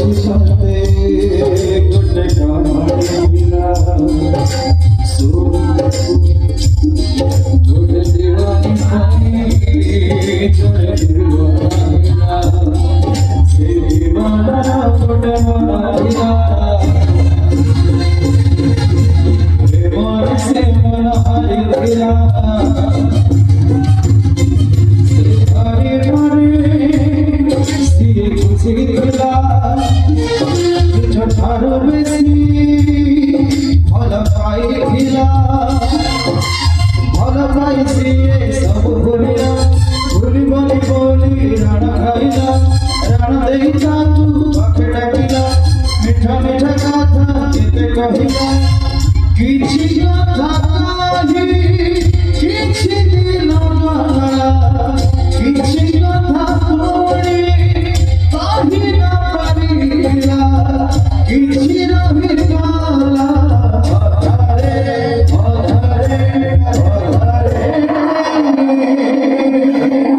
सुनते गुट गाना सुन गुट दीवानी तुझे दीवाना से दीवाना गुट माया प्रेम से मन हरि गिरा राणा खाइला राणा देई तू